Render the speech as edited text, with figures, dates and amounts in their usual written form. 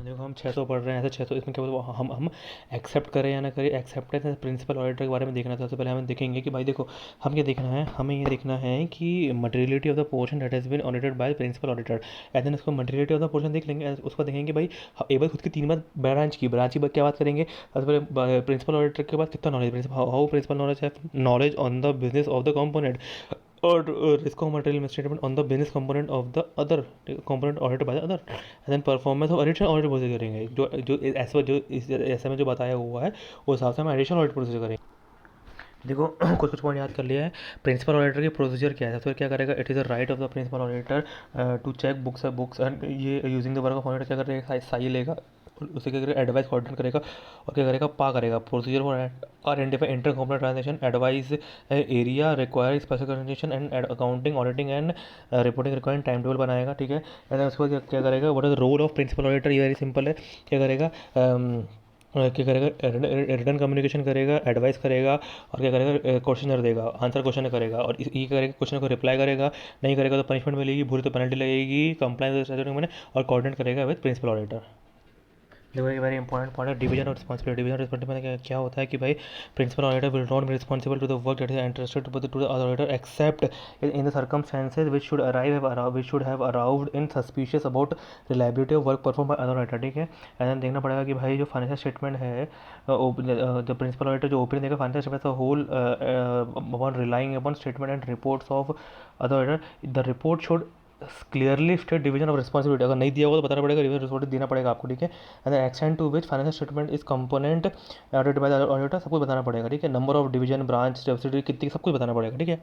देखो हम 600 पढ़ रहे हैं, ऐसे 600 इसमें क्या बोलते हम एक्सेप्ट करें या ना करें, एक्सेप्टेंस एज प्रिंसिपल ऑडिटर के बारे में देखना था। सबसे पहले हमें देखेंगे कि भाई देखो हम क्या देखना है, हमें ये देखना है कि materiality of the portion that has been audited by principal auditor. And then उसको मटेरियलिटी ऑफ द पोर्शन देख लेंगे, उसको देखेंगे भाई एक बार खुद की 3 बात ब्रांच की बात क्या बात करेंगे। सबसे पहले प्रिंसिपल ऑडिटर के बाद कितना knowledge, principal how principal knowledge है knowledge on the business of the component और risk of material statement on the business component of the other component audited by the other and then performance of additional audit procedure करेंगे। जो जो ऐसा जो इस ऐसे में जो बताया हुआ है उस हिसाब से हम एडिशनल ऑडिट प्रोसीजर करेंगे। देखो कुछ कुछ पॉइंट याद कर लिया है। प्रिंसिपल ऑडिटर की प्रोसीजर क्या है, सबसे क्या करेगा, it is the right of the principal auditor to check books and ये using the work of auditor क्या करेगा, साई लेगा और उसे क्या करेगा, एडवाइस कोऑर्डिनेट करेगा और क्या करेगा, पा करेगा procedure for identify inter company transaction, advice area require special consultation and accounting auditing and reporting requiring time table बनाएगा। ठीक है, एंड उसके बाद क्या करेगा, what is the role of principal auditor, ये वेरी सिंपल है। क्या करेगा, क्या करेगा, रिटर्न कम्युनिकेशन करेगा, एडवाइस करेगा और क्या करेगा, क्वेश्चनर देगा, आंसर क्वेश्चन करेगा और ये करेगा, क्वेश्चन को रिप्लाई करेगा, नहीं करेगा तो पनिशमेंट मिलेगी, बुरी तो पेनल्टी लगेगी, कंप्लाइंस में और कोऑर्डिनेट करेगा विद प्रिंसिपल ऑडिटर। देखो एक वेरी इंपॉर्टेंट पॉइंट है division of responsibility. Division of responsibility में क्या होता है कि भाई principal auditor will not be responsible to the work that is entrusted to the other auditor except in the circumstances which should have aroused in suspicious about reliability of work perform by other auditor. ठीक है, and then देखना पड़ेगा कि भाई जो financial statement है, the principal auditor जो opening देगा financial statement whole upon relying upon statement and reports of other auditor, the report should clearly state division of responsibility. अगर नहीं दिया होगा तो बताना पड़ेगा, डिवीजन रिस्पॉन्सिबिलिटी देना पड़ेगा आपको। ठीक है, and the extent to which financial statement is component audited by the auditor सब कुछ बताना पड़ेगा। ठीक है, number of division branch subsidy कितनी सब कुछ बताना पड़ेगा। ठीक है,